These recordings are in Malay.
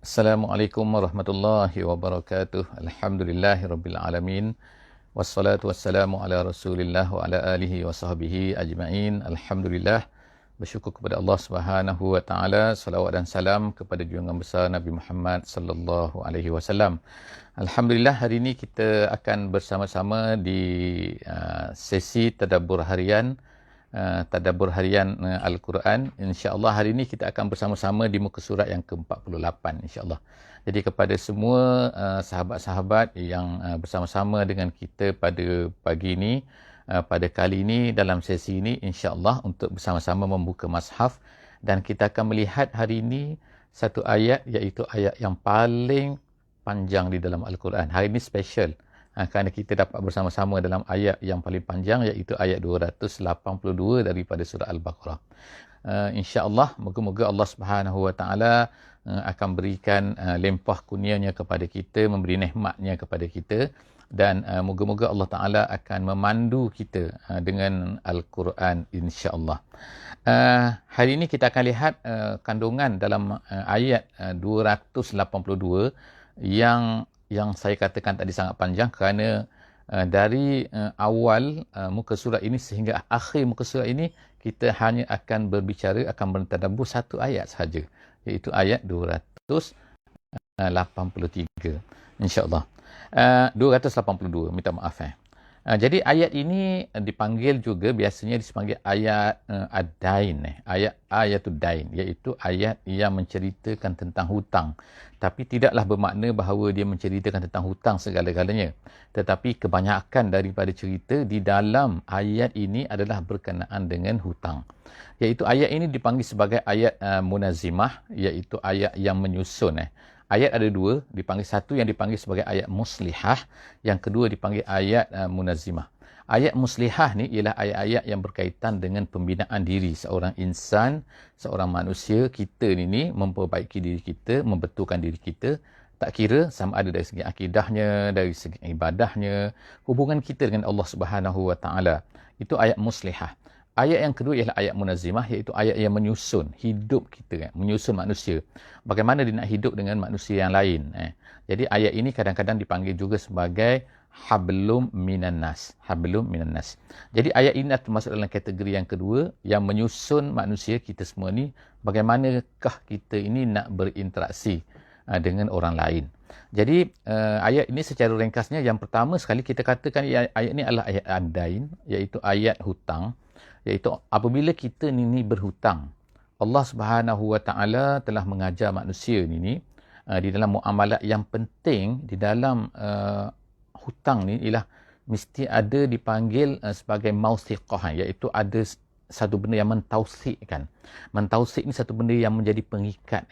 Assalamualaikum warahmatullahi wabarakatuh. Alhamdulillahirabbil alamin. Wassalatu wassalamu ala Rasulillah wa ala alihi wa sahbihi ajma'in. Alhamdulillah. Bersyukur kepada Allah Subhanahu wa taala, salawat dan salam kepada junjungan besar Nabi Muhammad sallallahu alaihi wasallam. Alhamdulillah, hari ini kita akan bersama-sama di sesi tadabbur harian Al-Quran. InsyaAllah hari ini kita akan bersama-sama di muka surat yang ke-48 insyaAllah. Jadi kepada semua sahabat-sahabat yang bersama-sama dengan kita pada pagi ini, pada kali ini dalam sesi ini, insyaAllah untuk bersama-sama membuka mushaf, dan kita akan melihat hari ini satu ayat, iaitu ayat yang paling panjang di dalam Al-Quran. Hari ini special kerana kita dapat bersama-sama dalam ayat yang paling panjang, iaitu ayat 282 daripada surah Al-Baqarah. InsyaAllah, moga-moga Allah Subhanahu Wa Taala akan berikan limpah kurnianya kepada kita, memberi nikmatnya kepada kita, dan moga-moga Allah Taala akan memandu kita dengan Al-Quran insyaAllah. Hari ini kita akan lihat kandungan dalam ayat 282 yang saya katakan tadi sangat panjang, kerana dari awal muka surat ini sehingga akhir muka surat ini kita hanya akan berbicara, akan bertadabbur satu ayat sahaja, iaitu ayat 283 insyaAllah. 282, minta maaf. Jadi ayat ini dipanggil juga, biasanya dipanggil ayat ad-dain, ayatul dain, iaitu ayat yang menceritakan tentang hutang. Tapi tidaklah bermakna bahawa dia menceritakan tentang hutang segala-galanya, tetapi kebanyakan daripada cerita di dalam ayat ini adalah berkenaan dengan hutang. Iaitu ayat ini dipanggil sebagai ayat munazimah, iaitu ayat yang menyusun. Ayat ada dua, dipanggil satu yang dipanggil sebagai ayat muslihah, yang kedua dipanggil ayat munazimah. Ayat muslihah ni ialah ayat-ayat yang berkaitan dengan pembinaan diri seorang insan, seorang manusia. Kita ni memperbaiki diri kita, membetulkan diri kita, tak kira sama ada dari segi akidahnya, dari segi ibadahnya, hubungan kita dengan Allah Subhanahu Wa Taala. Itu ayat muslihah. Ayat yang kedua ialah ayat munazimah, iaitu ayat yang menyusun hidup kita, menyusun manusia. Bagaimana dia nak hidup dengan manusia yang lain. Jadi ayat ini kadang-kadang dipanggil juga sebagai hablum minan nas. Hablum minan nas. Jadi ayat ini termasuk dalam kategori yang kedua, yang menyusun manusia kita semua ni, bagaimanakah kita ini nak berinteraksi dengan orang lain. Jadi ayat ini secara ringkasnya, yang pertama sekali kita katakan ayat ini adalah ayat ad-dain, iaitu ayat hutang. Iaitu apabila kita ni berhutang, Allah Subhanahu Wa Taala telah mengajar manusia ni di dalam muamalat yang penting di dalam hutang ni ialah mesti ada dipanggil sebagai mausiqah, iaitu ada satu benda yang mentausikkan. Mentausiq ni satu benda yang menjadi pengikat,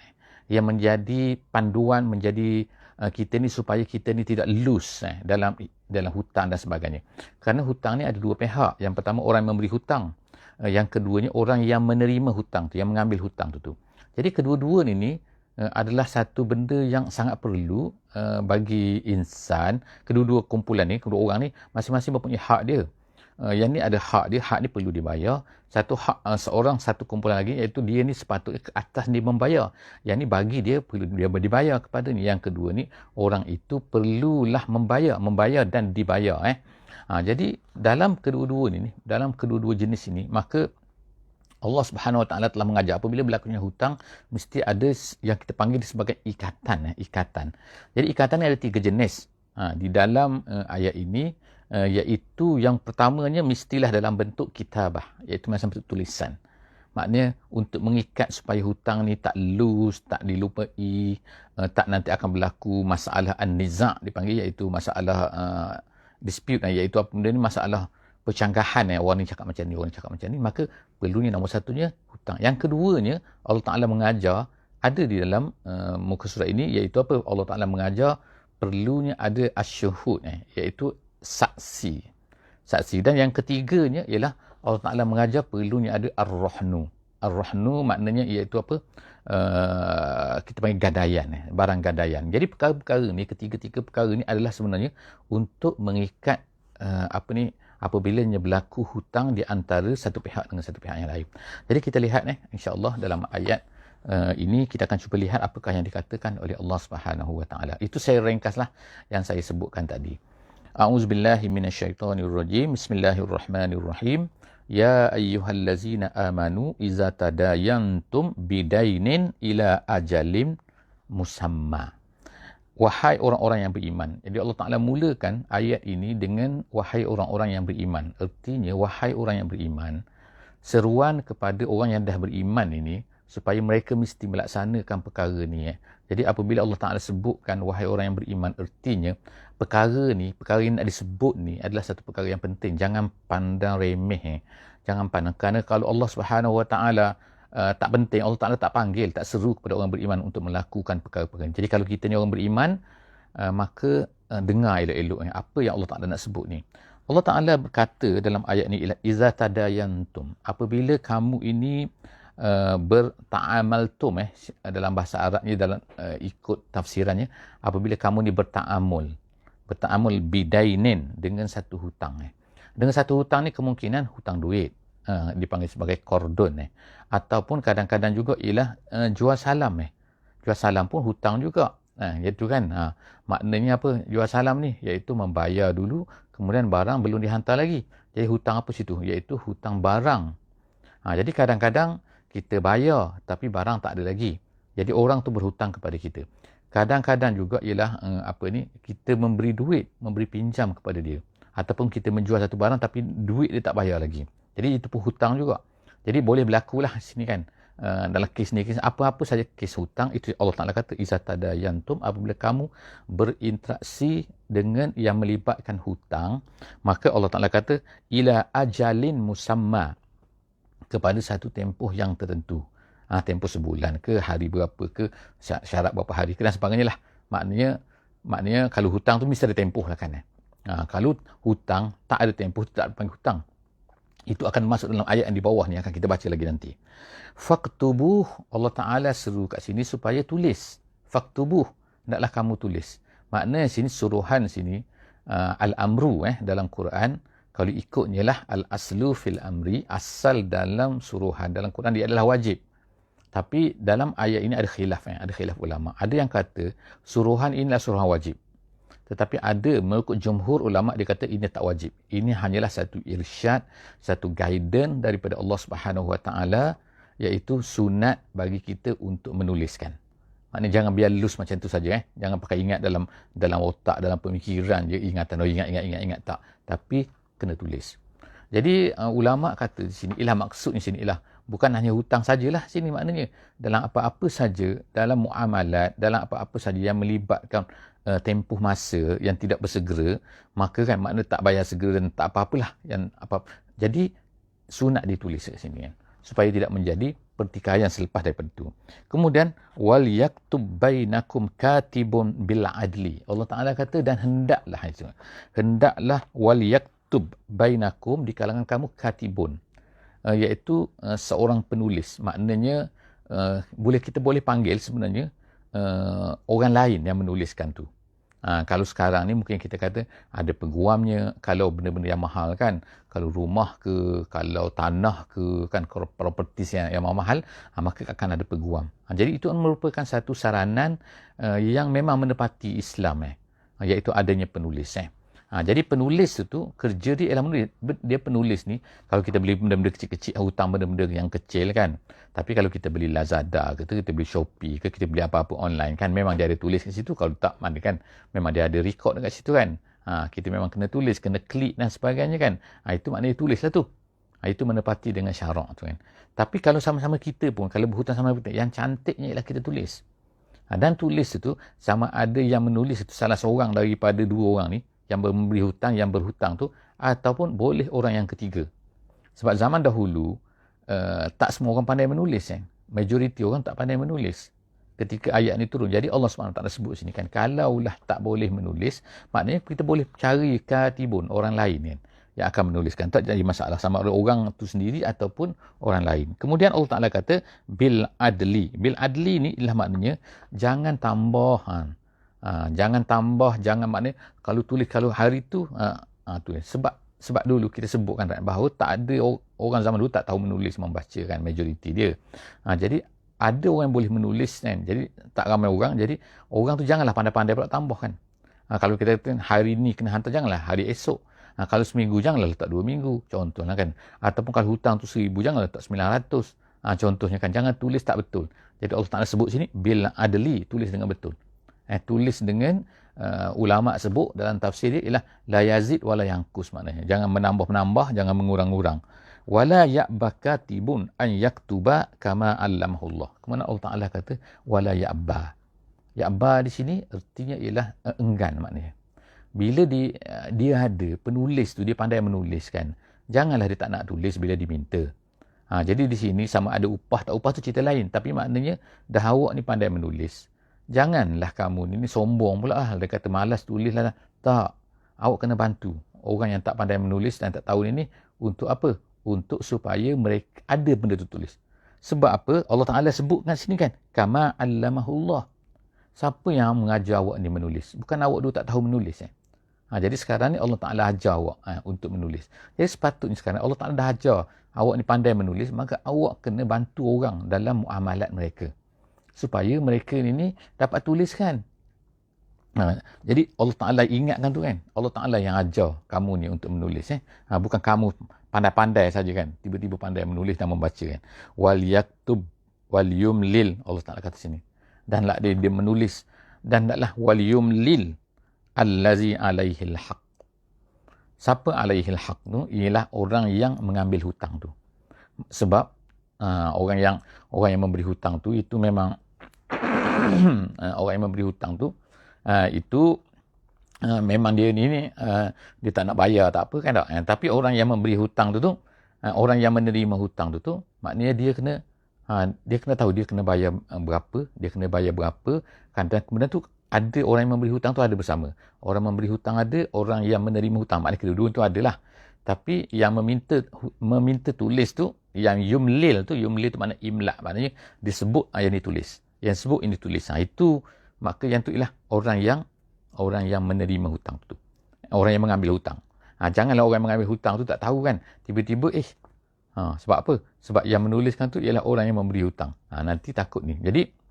yang menjadi panduan, menjadi kita ni supaya kita ni tidak loose dalam hutang dan sebagainya. Kerana hutang ni ada dua pihak. Yang pertama orang yang memberi hutang, yang keduanya orang yang menerima hutang tu, yang mengambil hutang tu. Jadi kedua-dua ni adalah satu benda yang sangat perlu bagi insan. Kedua-dua kumpulan ni, kedua orang ni masing-masing mempunyai hak dia. Yang ni ada hak dia, hak ni perlu dibayar. Satu hak seorang, satu kumpulan lagi, iaitu dia ni sepatutnya ke atas dia membayar. Yang ni bagi dia, perlu dia dibayar kepada ni. Yang kedua ni, orang itu perlulah membayar dan dibayar. Jadi dalam kedua-dua ni, dalam kedua-dua jenis ini, maka Allah Subhanahu Wa Taala telah mengajar apabila berlakunya hutang, mesti ada yang kita panggil sebagai ikatan. Ikatan. Jadi ikatan ni ada tiga jenis di dalam ayat ini, iaitu yang pertamanya mestilah dalam bentuk kitabah, iaitu macam bentuk tulisan. Maknanya untuk mengikat supaya hutang ni tak loose, tak dilupai, tak nanti akan berlaku masalah an-niza' dipanggil, iaitu masalah dispute, iaitu apa benda ni, masalah percanggahan. Orang ni cakap macam ni, orang ni cakap macam ni, maka perlunya nombor satunya hutang. Yang keduanya, Allah Ta'ala mengajar, ada di dalam muka surat ini, iaitu apa? Allah Ta'ala mengajar perlunya ada asyuhud, iaitu saksi. Dan yang ketiganya ialah Allah Ta'ala mengajar perlunya ada ar-rahnu. Ar-rahnu maknanya iaitu apa? Kita panggil gadaian, barang gadaian. Jadi perkara-perkara ni, ketiga-tiga perkara ni adalah sebenarnya untuk mengikat apabila berlaku hutang di antara satu pihak dengan satu pihak yang lain. Jadi kita lihat insya-Allah dalam ayat Ini kita akan cuba lihat apakah yang dikatakan oleh Allah Subhanahu Wa Taala. Itu saya ringkaslah yang saya sebutkan tadi. A'udzubillahi minasyaitonirrajim. Bismillahirrahmanirrahim. Ya ayyuhallazina amanu iza tadayantum bidainin ila ajalim musamma. Wahai orang-orang yang beriman. Jadi Allah Ta'ala mulakan ayat ini dengan wahai orang-orang yang beriman. Artinya, wahai orang yang beriman, seruan kepada orang yang dah beriman ini, supaya mereka mesti melaksanakan perkara ni. Jadi apabila Allah Ta'ala sebutkan wahai orang yang beriman, artinya perkara yang nak disebut ni adalah satu perkara yang penting. Jangan pandang remeh. Jangan pandang. Kerana kalau Allah Subhanahu Wa Ta'ala tak penting, Allah Ta'ala tak panggil, tak seru kepada orang beriman untuk melakukan perkara-perkara. Jadi kalau kita ni orang beriman, maka dengar elok-elok apa yang Allah Ta'ala nak sebut ni. Allah Ta'ala berkata dalam ayat ni, iza tadayantum, apabila kamu ini berta'amaltum, dalam bahasa Arabnya, dalam ikut tafsirannya, apabila kamu ni berta'amul bidainin, dengan satu hutang. Dengan satu hutang ni kemungkinan hutang duit, dipanggil sebagai kordon, ataupun kadang-kadang juga ialah jual salam. Jual salam pun hutang juga, iaitu kan, maknanya apa jual salam ni, iaitu membayar dulu, kemudian barang belum dihantar lagi. Jadi hutang apa situ, iaitu hutang barang. Jadi kadang-kadang kita bayar tapi barang tak ada lagi, jadi orang tu berhutang kepada kita. Kadang-kadang juga ialah kita memberi duit, memberi pinjam kepada dia, ataupun kita menjual satu barang tapi duit dia tak bayar lagi. Jadi itu pun hutang juga. Jadi boleh berlakulah sini kan, dalam kes ni, apa-apa saja kes hutang, itu Allah Ta'ala kata iza tadayantum, apabila kamu berinteraksi dengan yang melibatkan hutang, maka Allah Ta'ala kata ila ajalin musamma, kepada satu tempoh yang tertentu. Tempoh sebulan ke, hari berapa ke, syarat berapa hari ke dan sebagainya lah. Maknanya kalau hutang tu mesti ada tempoh lah kan. Kalau hutang tak ada tempoh, tak ada panggil hutang. Itu akan masuk dalam ayat yang di bawah ni, akan kita baca lagi nanti. Faktubuh, Allah Ta'ala seru kat sini supaya tulis. Faktubuh, hendaklah kamu tulis. Maknanya sini suruhan sini, al-amru dalam Quran, kalau ikutnya lah al-aslu fil amri, asal dalam suruhan dalam Quran dia adalah wajib. Tapi dalam ayat ini ada khilaf, ada khilaf ulama. Ada yang kata suruhan inilah suruhan wajib. Tetapi ada mengikut jumhur ulama, dia kata ini tak wajib. Ini hanyalah satu irsyad, satu guidance daripada Allah Subhanahu Wa Taala, iaitu sunat bagi kita untuk menuliskan. Maknanya jangan biar lulus macam tu saja. Jangan pakai ingat dalam otak, dalam pemikiran je, ingatan, ingat tak. Tapi kena tulis. Jadi ulama kata di sini, maksudnya sini bukan hanya hutang sajalah sini, maknanya dalam apa-apa saja, dalam muamalat, dalam apa-apa saja yang melibatkan tempoh masa yang tidak bersegera, maka kan makna tak bayar segera dan tak apa-apalah yang apa. Jadi sunat ditulis kat sini kan, supaya tidak menjadi pertikaian selepas daripada itu. Kemudian wal yaktub bainakum katibun bil adli. Allah Taala kata dan hendaklah wal yaktub bainakum, di kalangan kamu katibun, iaitu seorang penulis. Maknanya kita boleh panggil sebenarnya orang lain yang menuliskan tu. Kalau sekarang ni mungkin kita kata ada peguamnya, kalau benda-benda yang mahal kan, kalau rumah ke, kalau tanah ke kan, properties yang mahal, maka akan ada peguam. Jadi itu merupakan satu saranan yang memang menepati Islam, iaitu adanya penulis. Jadi penulis itu kerja dia ialah menulis. Dia penulis ni, kalau kita beli benda-benda kecil-kecil, hutang benda-benda yang kecil kan. Tapi kalau kita beli Lazada ke, kita beli Shopee ke, kita beli apa-apa online kan, memang dia ada tulis kat situ. Kalau tak, mana kan, memang dia ada record dekat situ kan. Kita memang kena tulis, kena klik dan sebagainya kan. Itu maknanya tulis lah tu. Itu menepati dengan syarak tu kan. Tapi kalau sama-sama kita pun, kalau berhutang sama kita, yang cantiknya ialah kita tulis. Dan tulis itu, sama ada yang menulis itu salah seorang daripada dua orang ni, yang memberi hutang, yang berhutang tu, ataupun boleh orang yang ketiga. Sebab zaman dahulu tak semua orang pandai menulis. Majoriti orang tak pandai menulis ketika ayat ni turun. Jadi Allah SWT sebut sini kan, kalaulah tak boleh menulis, maknanya kita boleh cari katibun, orang lain kan, yang akan menuliskan. Tak jadi masalah sama ada orang tu sendiri ataupun orang lain. Kemudian Allah Ta'ala kata bil adli. Bil adli ni ialah maknanya jangan tambah. Jangan maknanya kalau tulis kalau hari tu tulis. Sebab dulu kita sebutkan bahawa tak ada orang zaman dulu tak tahu menulis membaca kan, majoriti dia. Jadi ada orang yang boleh menulis kan. Jadi tak ramai orang. Jadi orang tu janganlah pandai-pandai pula tambah kan. Kalau kita kata hari ni kena hantar, janganlah hari esok. Kalau seminggu janganlah letak 2 minggu. Contohnya kan. Ataupun kalau hutang tu 1,000 janganlah letak 900. Contohnya kan. Jangan tulis tak betul. Jadi Allah Ta'ala sebut sini bil adli, tulis dengan betul. Tulis dengan ulama sebut dalam tafsir dia ialah la yazid wala yanqus, maknanya jangan menambah-menambah, jangan mengurang-urang. Wala ya'ba katibun an yaktuba kama 'allamahullah. Kemana Allah Taala kata wala ya'ba. Ya'ba di sini artinya ialah enggan, maknanya. Bila dia ada penulis tu, dia pandai menulis kan. Janganlah dia tak nak tulis bila diminta. Jadi di sini sama ada upah tak upah tu cerita lain, tapi maknanya dah awak ni pandai menulis. Janganlah kamu ni sombong pula lah. Dia kata malas tulis lah. Tak. Awak kena bantu orang yang tak pandai menulis dan tak tahu ni untuk apa? Untuk supaya mereka ada benda tu tulis. Sebab apa? Allah Ta'ala sebutkan sini kan. Kama 'allamahullah. Siapa yang mengajar awak ni menulis? Bukan awak dulu tak tahu menulis. Jadi sekarang ni Allah Ta'ala ajar awak untuk menulis. Jadi sepatutnya sekarang Allah Ta'ala dah ajar awak ni pandai menulis, maka awak kena bantu orang dalam muamalat mereka. Supaya mereka ni dapat tuliskan. Jadi Allah Ta'ala ingatkan tu kan. Allah Ta'ala yang ajar kamu ni untuk menulis. Bukan kamu pandai-pandai saja kan. Tiba-tiba pandai menulis dan membaca kan. Wal yaktub wal yumlil. Allah Ta'ala kata sini. Dan lah dia menulis. Dan taklah wal yumlil allazi alaihil haq. Siapa alaihil haq tu? Ialah orang yang mengambil hutang tu. Sebab orang yang memberi hutang tu itu memang orang yang memberi hutang tu itu memang dia ni dia tak nak bayar tak apa kan tak. Tapi orang yang memberi hutang tu orang yang menerima hutang tu maknanya dia kena tahu dia kena bayar berapa kan. Dan kemudian tu ada orang yang memberi hutang tu ada bersama. Orang memberi hutang ada, orang yang menerima hutang. Maknanya kedua-dua tu adalah. Tapi yang meminta tulis tu, yang yumlil tu maknanya imla', maknanya disebut yang ditulis. Yang sebut ini tulis. Itu maka yang tu ialah orang yang menerima hutang tu. Orang yang mengambil hutang. Janganlah orang yang mengambil hutang tu tak tahu kan. Tiba-tiba sebab apa? Sebab yang menuliskan tu ialah orang yang memberi hutang. Nanti takut ni. Jadi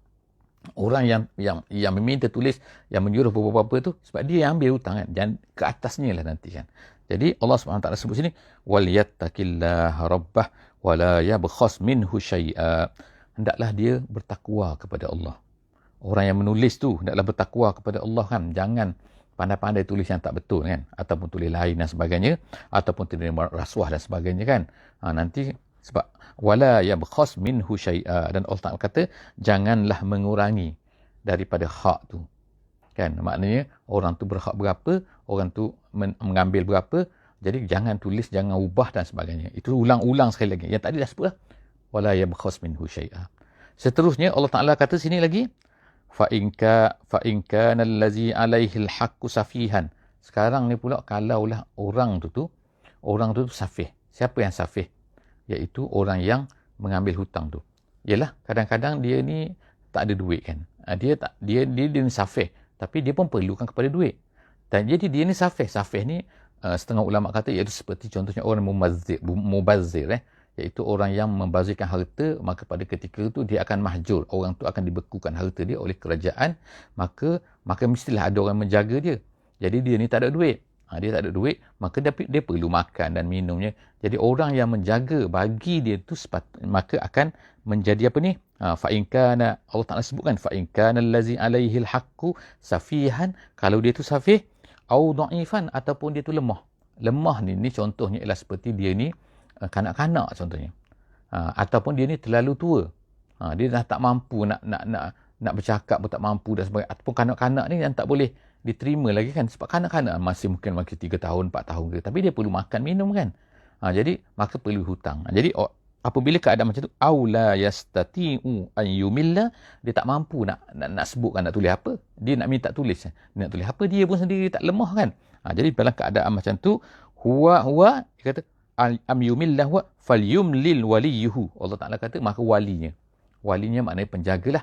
orang yang meminta tulis, yang menyuruh apa-apa tu sebab dia yang ambil hutang kan. Dan ke atasnya lah nanti kan. Jadi Allah SWT sebut sini wal yattaqillaha rabbah wa la yabkhas minhu syai'a. Hendaklah dia bertakwa kepada Allah. Orang yang menulis tu hendaklah bertakwa kepada Allah kan. Jangan pandai-pandai tulis yang tak betul kan. Ataupun tulis lain dan sebagainya. Ataupun terima rasuah dan sebagainya kan. Nanti sebab wala yabkhas minhu syai'a. Dan Allah Ta'ala kata janganlah mengurangi daripada hak tu. Kan? Maknanya orang tu berhak berapa, orang tu mengambil berapa. Jadi jangan tulis, jangan ubah dan sebagainya. Itu ulang-ulang sekali lagi. Yang tadi dah sebut lah. Wala yabkhas minhu syai'a. Seterusnya Allah Ta'ala kata sini lagi fa in kana allazi alaihi alhaqqu safihan. Sekarang ni pula kalaulah orang tu safih. Siapa yang safih? Iaitu orang yang mengambil hutang tu. Yalah, kadang-kadang dia ni tak ada duit kan. Dia ni safih, tapi dia pun perlukan kepada duit. Dan jadi dia ni safih. Safih ni setengah ulama kata iaitu seperti contohnya orang mubazir iaitu orang yang membazirkan harta, maka pada ketika itu dia akan mahjur. Orang tu akan dibekukan harta dia oleh kerajaan, maka mestilah ada orang menjaga dia. Jadi dia ni tak ada duit. Dia tak ada duit, maka dia perlu makan dan minumnya. Jadi orang yang menjaga bagi dia tu maka akan menjadi apa ni? Fa in kana, Allah Taala sebutkan fa in kana allazi alaihi alhaqqu safihan, kalau dia tu safih au dhaifan, ataupun dia tu lemah. Lemah ni contohnya ialah seperti dia ni kanak-kanak contohnya. Ataupun dia ni terlalu tua. Dia dah tak mampu nak bercakap pun tak mampu dan sebagainya. Ataupun kanak-kanak ni yang tak boleh diterima lagi kan. Sebab kanak-kanak masih 3 tahun, 4 tahun ke. Tapi dia perlu makan, minum kan. Jadi maka perlu hutang. Jadi apabila keadaan macam tu, aula yastati'u an yumilla, dia tak mampu nak sebutkan nak tulis apa. Dia nak minta tulis. Dia nak tulis apa, dia pun sendiri tak lemah kan. Jadi dalam keadaan macam tu, huwa dia kata am yumillah wa falyumlil waliyuhu. Allah Ta'ala kata maka walinya maknanya penjaga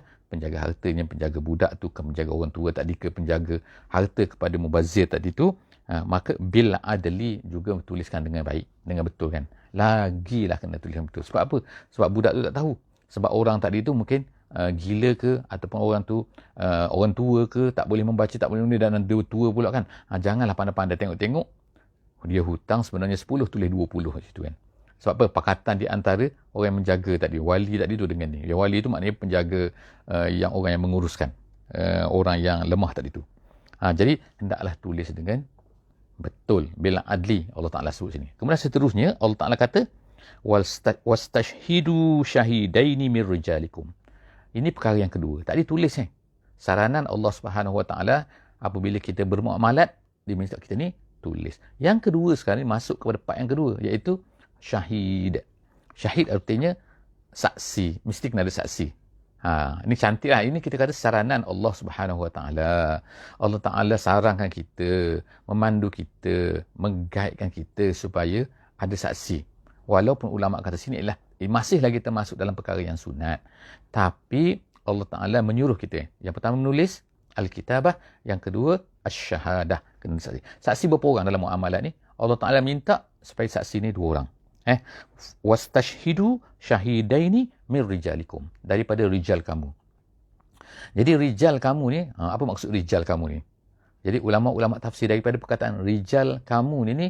hartanya, penjaga budak tu, ke penjaga orang tua tadi, ke penjaga harta kepada mubazir tadi tu, maka bil adli juga tuliskan dengan baik, dengan betul kan. Lagilah kena tuliskan betul. Sebab apa? Sebab budak tu tak tahu. Sebab orang tadi tu mungkin gila ke, ataupun orang tu orang tua ke, tak boleh membaca, tak boleh menulis, dan dia tua pula kan. Janganlah pandai-pandai tengok-tengok. Dia hutang sebenarnya 10, tulis 20 kat situ kan. Sebab apa? Pakatan di antara orang yang menjaga tadi, wali tadi tu dengan ni. Yang wali tu maknanya penjaga yang orang yang menguruskan orang yang lemah tadi tu. Jadi hendaklah tulis dengan betul, bil adli, Allah Ta'ala sebut sini. Kemudian seterusnya Allah Ta'ala kata wastashhidu syahidaini min rijalikum. Ini perkara yang kedua. Tadi tulis saranan Allah Subhanahu Wa Ta'ala apabila kita bermuamalat, diminta kita ni tulis. Yang kedua sekarang masuk kepada part yang kedua, iaitu syahid. Syahid artinya saksi, mesti kena ada saksi. Ini cantik lah. Ini kita kata saranan Allah Subhanahu Wa Ta'ala. Allah Ta'ala sarankan kita, memandu kita, mengguidekan kita supaya ada saksi. Walaupun ulama kata sini ialah masih lagi termasuk dalam perkara yang sunat. Tapi Allah Ta'ala menyuruh kita. Yang pertama menulis Al-Kitabah. Yang kedua Asy-Syahadah. Kena saksi. Saksi berapa orang dalam muamalat ni? Allah Ta'ala minta supaya saksi ni 2 orang. Wastashhidu syahidaini min rijalikum. Daripada rijal kamu. Jadi rijal kamu ni, apa maksud rijal kamu ni? Jadi ulama-ulama tafsir daripada perkataan rijal kamu ni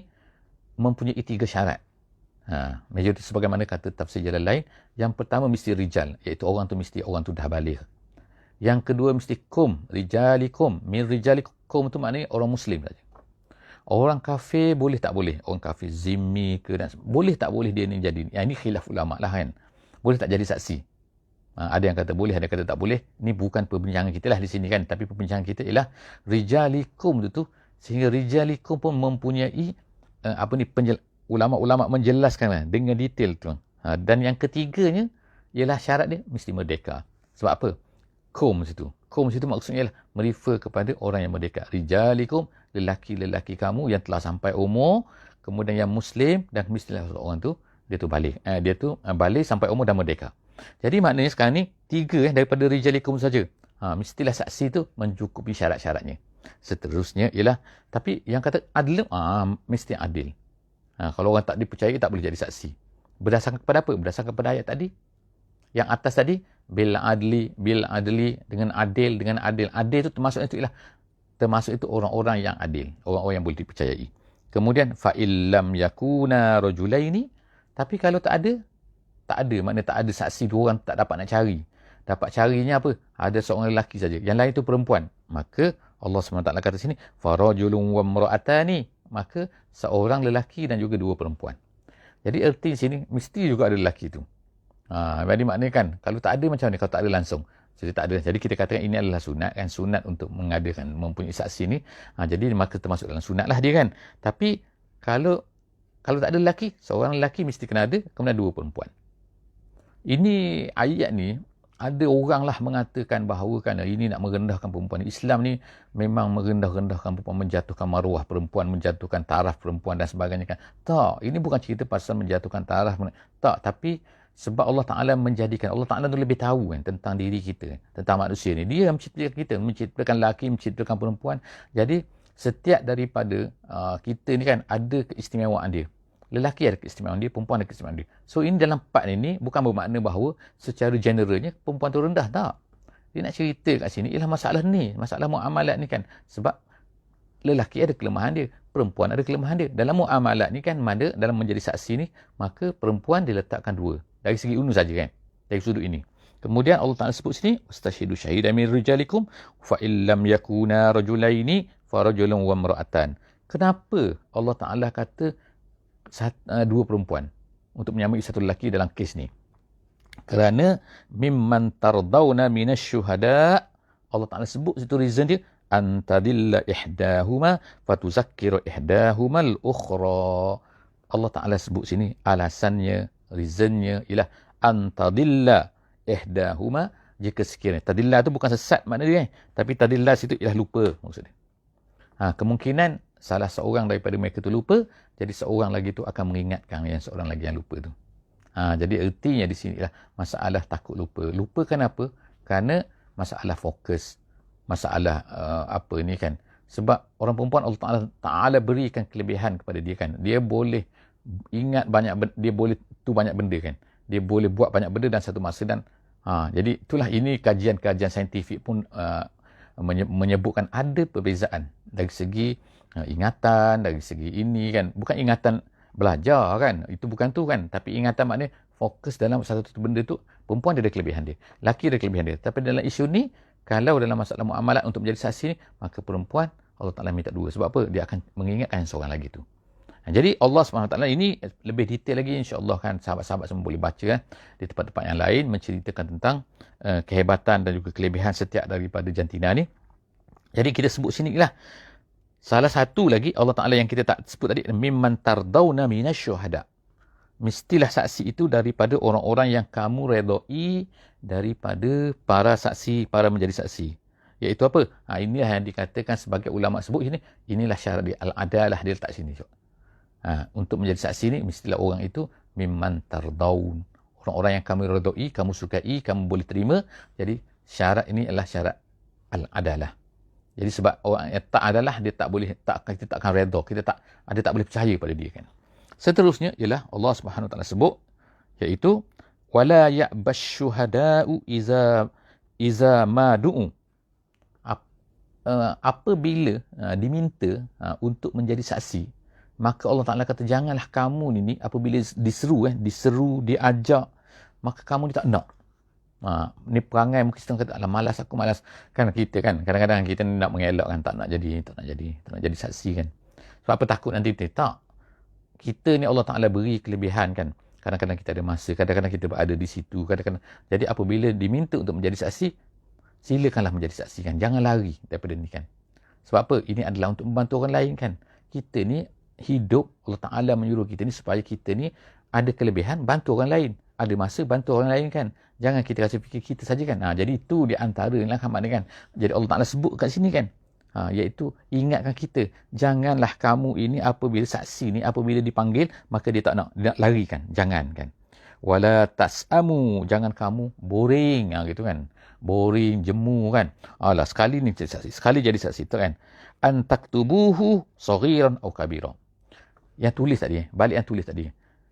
mempunyai 3 syarat. Majoriti sebagaimana kata tafsir jalan lain, yang pertama mesti rijal, iaitu orang tu mesti orang tu dah baligh. Yang kedua mesti kum, rijalikum, min rijalikum tu maknanya orang muslim saja. Orang kafir boleh tak boleh? Orang kafir zimmi ke, dan boleh tak boleh dia ni jadi? Ini khilaf ulama lah kan. Boleh tak jadi saksi? Ada yang kata boleh, ada yang kata tak boleh. Ini bukan perbincangan kita lah di sini kan. Tapi perbincangan kita ialah rijalikum tu. Sehingga rijalikum pun mempunyai ulama-ulama menjelaskan lah, dengan detail tu. Dan yang ketiganya ialah syarat dia mesti merdeka. Sebab apa? Kum situ. Kum situ maksudnya ialah merefer kepada orang yang merdeka. Rijalikum, lelaki-lelaki kamu yang telah sampai umur, kemudian yang muslim, dan mestilah orang tu dia tu balik. Dia tu balik sampai umur dan merdeka. Jadi maknanya sekarang ni 3 daripada rijalikum saja. Mestilah saksi tu mencukupi syarat-syaratnya. Seterusnya ialah, tapi yang kata adil, mesti adil. Kalau orang tak dipercayai tak boleh jadi saksi. Berdasarkan kepada apa? Berdasarkan kepada ayat tadi. Yang atas tadi, bil adli, dengan adil, dengan adil. Adil itu termasuk itu orang-orang yang adil, orang-orang yang boleh dipercayai. Kemudian fa illam yakuna rajulaini, tapi kalau tak ada, maknanya tak ada saksi 2 orang, tak dapat nak cari. Dapat carinya apa? Ada seorang lelaki saja. Yang lain itu perempuan. Maka Allah SWT kata sini, farajulun wa imra'atani, maka seorang lelaki dan juga 2 perempuan. Jadi erti sini mesti juga ada lelaki tu. Jadi maknanya kan, kalau tak ada macam ni, kalau tak ada langsung. Jadi tak ada. Jadi kita katakan ini adalah sunat kan, sunat untuk mengadakan mempunyai saksi ni. Jadi maka termasuk dalam sunat lah dia kan. Tapi kalau tak ada lelaki, seorang lelaki mesti kena ada, kemudian 2 perempuan. Ini ayat ni ada orang lah mengatakan bahawa kan ini nak merendahkan perempuan. Islam ni memang merendah-rendahkan perempuan, menjatuhkan maruah perempuan, menjatuhkan taraf perempuan dan sebagainya kan. Tak, ini bukan cerita pasal menjatuhkan taraf. Tak, tapi sebab Allah Ta'ala menjadikan, Allah Ta'ala tu lebih tahu kan tentang diri kita, tentang manusia ni. Dia menciptakan kita, menciptakan lelaki, menciptakan perempuan. Jadi setiap daripada kita ni kan ada keistimewaan dia. Lelaki ada keistimewaan dia, perempuan ada keistimewaan dia. So ini dalam part ini bukan bermakna bahawa secara generalnya perempuan tu rendah, tak. Dia nak cerita kat sini ialah masalah ni, masalah muamalat ni kan. Sebab lelaki ada kelemahan dia, perempuan ada kelemahan dia. Dalam muamalat ni kan, dalam menjadi saksi ni, maka perempuan diletakkan 2. Dari segi unu saja kan, dari sudut ini. Kemudian Allah Ta'ala sebut sini, wastashhidu syahidan min rijalikum fa illam yakuna rajulaini fa rajulun wa imra'atan. Kenapa Allah Ta'ala kata 2 perempuan untuk menyamai satu lelaki dalam kes ni? Kerana mimman tardawna minasyuhada, Allah Ta'ala sebut situ reason dia, antadilla ihdahuma fatuzakkiru ihdahumal ukhra. Allah Ta'ala sebut sini alasannya, reasonnya ialah antadilla ihdahuma, jika sekiranya tadilla tu bukan sesat maknanya tapi tadilla situ ialah lupa maksudnya. Kemungkinan salah seorang daripada mereka tu lupa, jadi seorang lagi tu akan mengingatkan yang seorang lagi yang lupa tu. Jadi ertinya di sini ialah masalah takut lupa. Lupa kenapa? Kerana masalah fokus, masalah apa ni kan. Sebab orang perempuan Allah Ta'ala berikan kelebihan kepada dia kan. Dia boleh ingat banyak benda, dia boleh tu banyak benda kan. Dia boleh buat banyak benda dalam satu masa dan Jadi itulah, ini kajian-kajian saintifik pun menyebutkan ada perbezaan dari segi ingatan, dari segi ini kan. Bukan ingatan belajar kan, itu bukan tu kan. Tapi ingatan maknanya fokus dalam satu benda tu. Perempuan dia ada kelebihan dia, laki ada kelebihan dia. Tapi dalam isu ni, kalau dalam masalah muamalat untuk menjadi saksi ni, maka perempuan Allah Ta'ala minta dua. Sebab apa? Dia akan mengingatkan seorang lagi tu. Jadi Allah SWT ini lebih detail lagi, insya-Allah kan, sahabat-sahabat semua boleh baca kan di tempat-tempat yang lain, menceritakan tentang kehebatan dan juga kelebihan setiap daripada jantina ni. Jadi kita sebut sini lah. Salah satu lagi Allah Ta'ala yang kita tak sebut tadi, mimman tardawna minasyuhada. Mestilah saksi itu daripada orang-orang yang kamu redai daripada para saksi, para menjadi saksi. Iaitu apa? Inilah yang dikatakan sebagai ulama sebut sini, inilah syarat dia, al-adalah, dia letak sini. Untuk menjadi saksi ni, mestilah orang itu mimman tardaun. Orang-orang yang kamu redai, kamu sukai, kamu boleh terima. Jadi syarat ini adalah syarat al-adalah. Jadi sebab orang yang tak adalah, dia tak boleh, kita tak akan redha, dia tak boleh percaya pada dia kan. Seterusnya ialah Allah Subhanahu Wa Taala sebut, iaitu wala ya'bash syuhada'u iza ma du'u. Apabila diminta untuk menjadi saksi, maka Allah Ta'ala kata, janganlah kamu ni apabila diseru, diajak, maka kamu ni tak nak. Ni perangai mungkin kita kata, alah malas, aku malas. Kan kita kan, kadang-kadang kita nak mengelak kan, tak nak jadi saksi kan. Sebab apa? Takut nanti tak. Kita ni Allah Ta'ala beri kelebihan kan. Kadang-kadang kita ada masa, kadang-kadang kita berada di situ, kadang-kadang. Jadi apabila diminta untuk menjadi saksi, silakanlah menjadi saksi kan. Jangan lari daripada ni kan. Sebab apa? Ini adalah untuk membantu orang lain kan. Kita ni hidup, Allah Ta'ala menyuruh kita ni supaya kita ni ada kelebihan, bantu orang lain. Ada masa, bantu orang lain kan. Jangan kita rasa fikir kita saja kan. Jadi itu di antara lah kan. Jadi Allah Ta'ala sebut kat sini kan. Iaitu ingatkan kita, janganlah kamu ini apabila saksi ni, apabila dipanggil, maka dia tak nak lari kan. Jangan kan. Wala tas'amu, jangan kamu boring gitu kan. Boring, jemu kan. Alah, sekali ni jadi saksi, sekali jadi saksi tu kan. Antaktubuhu saghiran aw kabira. Yang tulis tadi, balik yang tulis tadi.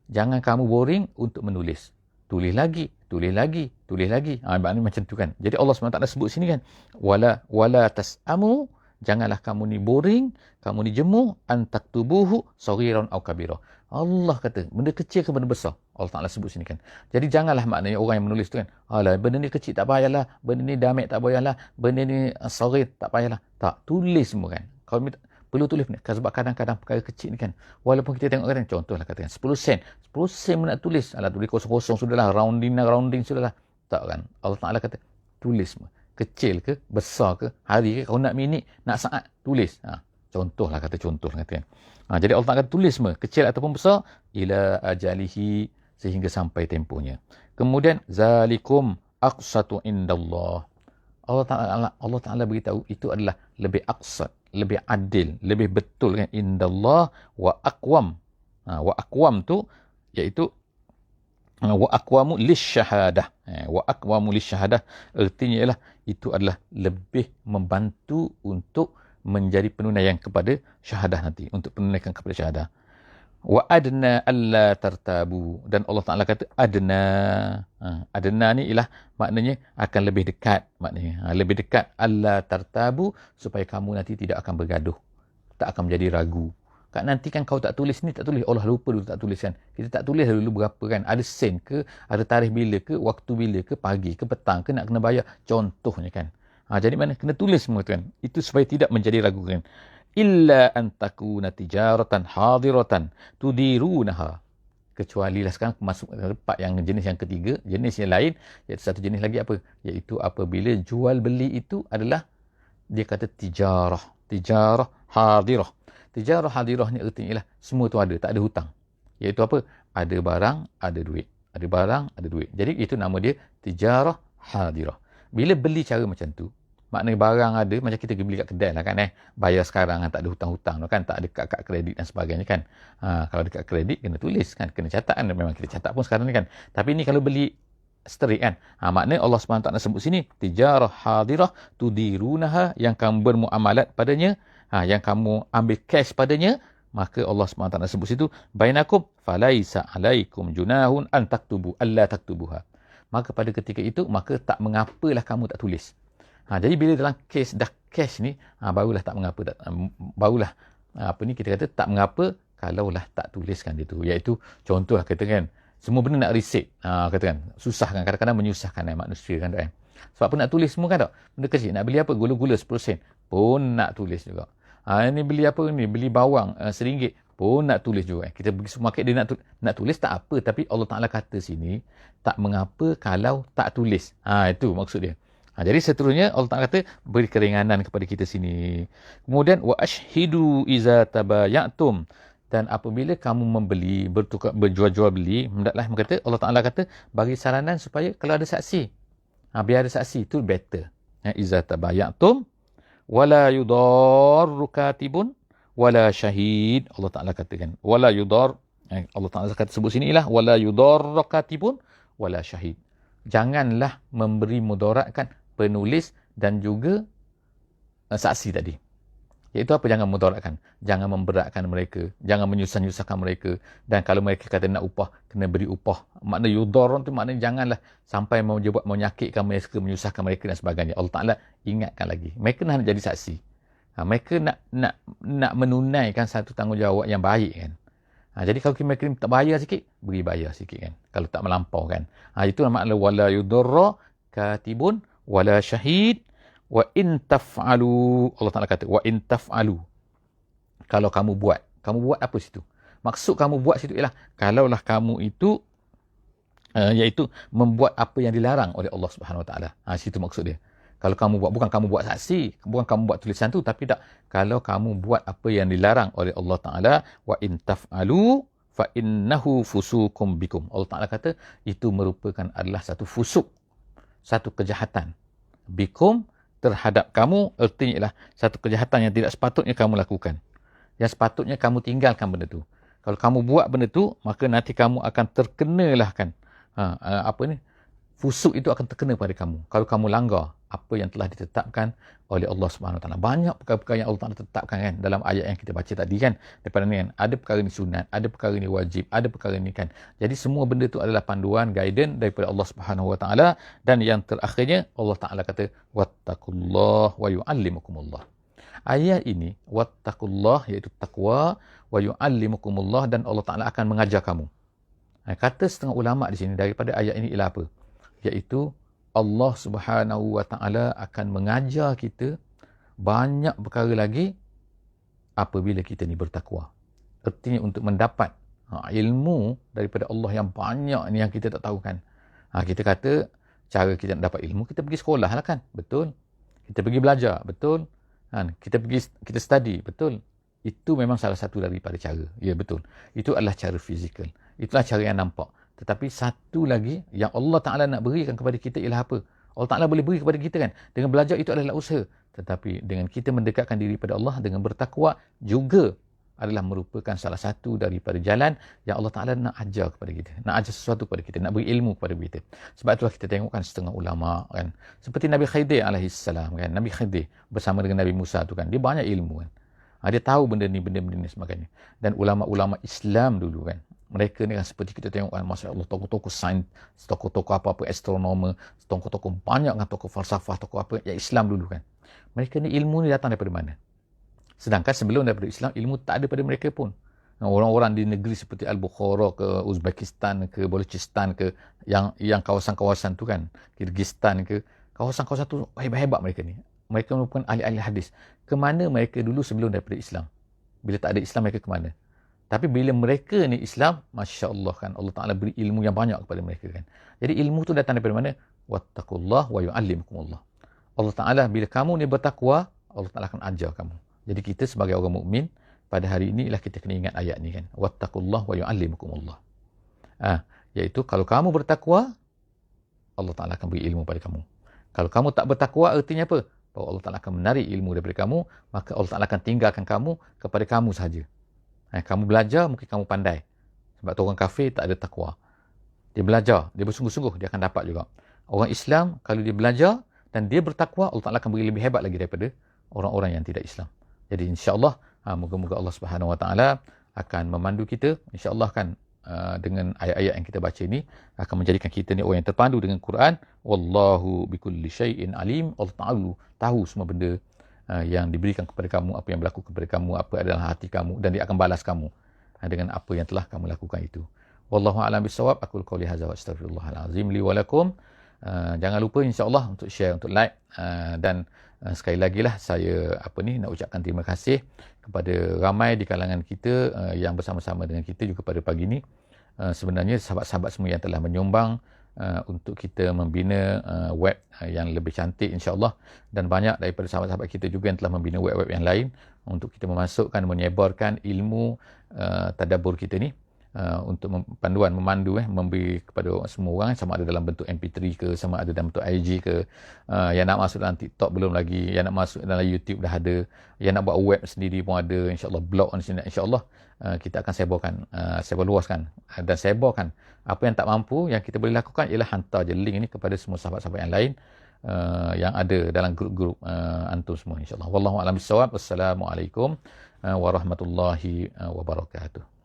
Jangan kamu boring untuk menulis. Tulis lagi. Maknanya macam tu kan. Jadi Allah SWT sebut sini kan, wala tas'amu, janganlah kamu ni boring, kamu ni jemu, antaktubuhu saghiran aw kabira. Allah kata, benda kecil ke benda besar? Allah Ta'ala sebut sini kan. Jadi janganlah maknanya orang yang menulis tu kan, alah benda ni kecil tak payahlah, benda ni damai tak payahlah, benda ni saghir tak payahlah. Tak, tulis semua kan. Kalau perlu tulis ni, sebab kadang-kadang perkara kecil ni kan, walaupun kita tengok kadang, contohlah katakan 10 sen nak tulis, alah tulis kosong-kosong sudahlah, rounding sudahlah. Tak kan. Allah Ta'ala kata, tulis semua. Kecil ke, besar ke, hari ke, kau nak minit, nak saat, tulis. Contohlah katakan. Jadi Allah Ta'ala kata, tulis semua, kecil ataupun besar, ila ajalihi, sehingga sampai tempohnya. Kemudian, zalikum aqsatu indallah. Allah Ta'ala beritahu, itu adalah lebih aqsat, lebih adil, lebih betul kan, indallah wa aqwam. Wa aqwam tu, iaitu wa aqwamu lisyahadah. Wa aqwamu lisyahadah, artinya ialah itu adalah lebih membantu untuk menjadi penunaian kepada syahadah nanti, untuk penunaikan kepada syahadah. Wa adna alla tartabu, dan Allah Ta'ala kata adna. Adna ni ialah maknanya akan lebih dekat, maknanya lebih dekat, alla tartabu, supaya kamu nanti tidak akan bergaduh, tak akan menjadi ragu. Kan nanti kan kau tak tulis ni, tak tulis, Allah lupa dulu tak tulis kan. Kita tak tulis dulu berapa kan, ada sen ke, ada tarikh bila ke, waktu bila ke, pagi ke, petang ke, nak kena bayar, contohnya kan. Jadi mana kena tulis semua tu kan. Itu supaya tidak menjadi ragu kan. Illa an takuna tijaratan hadiratan tudirunaha. Kecuali lah sekarang masuk ke tempat yang jenis yang ketiga, jenis yang lain, iaitu satu jenis lagi apa? Iaitu apabila jual beli itu adalah, dia kata tijarah hadirah. Tijarah hadirah ni artinya ialah semua tu ada, tak ada hutang. Iaitu apa? Ada barang, ada duit. Ada barang, ada duit. Jadi itu nama dia tijarah hadirah. Bila beli cara macam tu, maknanya barang ada, macam kita pergi beli kat kedai lah kan, bayar sekarang kan, tak ada hutang-hutang kan, tak ada kad kredit dan sebagainya kan. Kalau ada kad kredit, kena tulis kan, kena catat kan, memang kita catat pun sekarang ni kan. Tapi ni kalau beli straight kan, maknanya Allah SWT sebut sini, tijarah hadirah tudirunaha, yang kamu bermuamalat padanya, yang kamu ambil cash padanya, maka Allah SWT sebut situ, bainakum falaisa alaikum junahun an taktubu alla taktubuha. maka pada ketika itu, maka tak mengapalah kamu tak tulis. Jadi bila dalam kes dah cash ni, barulah tak mengapa, barulah kita kata tak mengapa kalaulah tak tuliskan dia tu. Iaitu contoh kata kan, semua benda nak receipt. Kata kan, susah kan, kadang-kadang menyusahkan manusia kan. Sebab apa nak tulis semua kan tak? Benda kecil, nak beli apa? Gula-gula 10 sen pun nak tulis juga. Ini beli apa ni? Beli bawang RM1 pun nak tulis juga. Kita pergi supermarket, dia nak tulis tak apa. Tapi Allah Ta'ala kata sini, tak mengapa kalau tak tulis. Itu maksud dia. Jadi seterusnya Allah Ta'ala kata, beri keringanan kepada kita sini. Kemudian, wa ashhidu iza tabayatum. Dan apabila kamu membeli, berjual-jual beli, hendaklah Allah Ta'ala kata, bagi saranan supaya kalau ada saksi. Biar ada saksi, itu better. Iza tabayatum, wala yudarru katibun, wala syahid. Allah Ta'ala katakan, wala yudar, Allah Ta'ala kata sebut sini lah, wala yudarru katibun, wala syahid. Janganlah memberi mudaratkan penulis dan juga saksi tadi. Iaitu apa? Jangan mudaratkan. Jangan memberatkan mereka. Jangan menyusah-nyusahkan mereka. Dan kalau mereka kata nak upah, kena beri upah. Makna yudar tu maknanya janganlah sampai menyakitkan mereka, menyusahkan mereka dan sebagainya. Allah Ta'ala ingatkan lagi. Mereka nak jadi saksi. Mereka nak menunaikan satu tanggungjawab yang baik kan. Jadi kalau mereka tak bayar sikit, beri bayar sikit kan. Kalau tak melampau kan. Itu makna wala yudarra katibun wala syahid wa in taf'alu. Allah Ta'ala kata wa in taf'alu. Kalau kamu buat apa situ? Maksud kamu buat situ ialah kalaulah kamu itu iaitu membuat apa yang dilarang oleh Allah Subhanahu Wa Ta'ala. Situ maksud dia. Kalau kamu buat, bukan kamu buat saksi, bukan kamu buat tulisan tu, tapi tak, kalau kamu buat apa yang dilarang oleh Allah Ta'ala, wa in taf'alu fa innahu fusukum bikum. Allah Ta'ala kata itu merupakan adalah satu fusuk, satu kejahatan bikum terhadap kamu. Artinya ialah satu kejahatan yang tidak sepatutnya kamu lakukan, yang sepatutnya kamu tinggalkan benda tu. Kalau kamu buat benda tu, maka nanti kamu akan terkenalah kan, fusuk itu akan terkena pada kamu kalau kamu langgar apa yang telah ditetapkan oleh Allah Subhanahu Wa Taala. Banyak perkara-perkara yang Allah Taala tetapkan kan dalam ayat yang kita baca tadi kan. Daripada ni kan, ada perkara ni sunat, ada perkara ni wajib, ada perkara ni kan. Jadi semua benda tu adalah panduan, guidance daripada Allah Subhanahu Wa Taala. Dan yang terakhirnya Allah Taala kata wattaqullah wa yu'allimukumullah. Ayat ini wattaqullah iaitu takwa, wa yu'allimukumullah, dan Allah Taala akan mengajar kamu. Kata setengah ulama di sini daripada ayat ini ialah apa? Iaitu Allah Subhanahu Wa Ta'ala akan mengajar kita banyak perkara lagi apabila kita ni bertakwa. Artinya untuk mendapat ilmu daripada Allah yang banyak ni yang kita tak tahu kan. Kita kata cara kita nak dapat ilmu, kita pergi sekolah lah kan. Betul. Kita pergi belajar. Betul. Kita study. Betul. Itu memang salah satu daripada cara. Ya betul. Itu adalah cara fizikal. Itulah cara yang nampak. Tetapi satu lagi yang Allah Ta'ala nak berikan kepada kita ialah apa? Allah Ta'ala boleh beri kepada kita kan. Dengan belajar itu adalah usaha. Tetapi dengan kita mendekatkan diri pada Allah, dengan bertakwa juga adalah merupakan salah satu daripada jalan yang Allah Ta'ala nak ajar kepada kita. Nak ajar sesuatu kepada kita. Nak beri ilmu kepada kita. Sebab itulah kita tengok kan setengah ulama kan. Seperti Nabi Khidir alaihissalam kan. Nabi Khidir bersama dengan Nabi Musa tu kan. Dia banyak ilmu kan. Dia tahu benda ni sebagainya. Dan ulama-ulama Islam dulu kan. Mereka ni kan seperti kita tengok kan, Masya Allah, tokoh-tokoh sains, tokoh-tokoh apa-apa, astronomer, tokoh-tokoh banyak kan, tokoh falsafah, tokoh apa, ya Islam dulu kan. Mereka ni ilmu ni datang daripada mana? Sedangkan sebelum daripada Islam, ilmu tak ada pada mereka pun. Orang-orang di negeri seperti Al-Bukhara ke, Uzbekistan ke, Balochistan ke, yang kawasan-kawasan tu kan, Kyrgyzstan ke, kawasan-kawasan tu hebat-hebat mereka ni. Mereka merupakan ahli-ahli hadis. Kemana mereka dulu sebelum daripada Islam? Bila tak ada Islam, mereka ke mana? Tapi bila mereka ni Islam, Masya Allah kan, Allah Ta'ala beri ilmu yang banyak kepada mereka kan. Jadi ilmu tu datang daripada mana? Wattaqullah wa yu'allimukumullah. Allah Ta'ala bila kamu ni bertakwa, Allah Ta'ala akan ajar kamu. Jadi kita sebagai orang mukmin pada hari ini ialah kita kena ingat ayat ni kan. Wattaqullah wa yu'allimukumullah. Iaitu kalau kamu bertakwa, Allah Ta'ala akan beri ilmu pada kamu. Kalau kamu tak bertakwa, artinya apa? Bahawa Allah Ta'ala akan menarik ilmu daripada kamu, maka Allah Ta'ala akan tinggalkan kamu kepada kamu sahaja. Kamu belajar, mungkin kamu pandai. Sebab tu orang kafir tak ada takwa. Dia belajar, dia bersungguh-sungguh, dia akan dapat juga. Orang Islam, kalau dia belajar dan dia bertakwa, Allah Ta'ala akan beri lebih hebat lagi daripada orang-orang yang tidak Islam. Jadi insya-Allah, moga-moga Allah Subhanahu Wa Ta'ala akan memandu kita. InsyaAllah kan, dengan ayat-ayat yang kita baca ni akan menjadikan kita ni orang yang terpandu dengan Quran. Wallahu bikulli syai'in alim. Allah Ta'ala tahu semua benda yang diberikan kepada kamu, apa yang berlaku kepada kamu, apa adalah hati kamu, dan dia akan balas kamu dengan apa yang telah kamu lakukan itu. Wallahu a'lam bissawab. Aqul qouli hadza wa astaghfirullahal azim li wa lakum. Jangan lupa insya-Allah untuk share, untuk like, dan sekali lagi lah saya nak ucapkan terima kasih kepada ramai di kalangan kita yang bersama-sama dengan kita juga pada pagi ini. Sebenarnya sahabat-sahabat semua yang telah menyumbang untuk kita membina web yang lebih cantik insya-Allah, dan banyak daripada sahabat-sahabat kita juga yang telah membina web-web yang lain untuk kita memasukkan, menyebarkan ilmu tadabbur kita ni untuk memandu memberi kepada semua orang, sama ada dalam bentuk MP3 ke, sama ada dalam bentuk IG ke, yang nak masuk dalam TikTok belum lagi, yang nak masuk dalam YouTube dah ada, yang nak buat web sendiri pun ada, insya-Allah blog insya-Allah kita akan sebar luaskan dan sebarkan. Apa yang tak mampu yang kita boleh lakukan ialah hantar je link ini kepada semua sahabat-sahabat yang lain yang ada dalam grup-grup antum semua insya-Allah. Wallahu a'lam bissawab. Wassalamualaikum warahmatullahi wabarakatuh.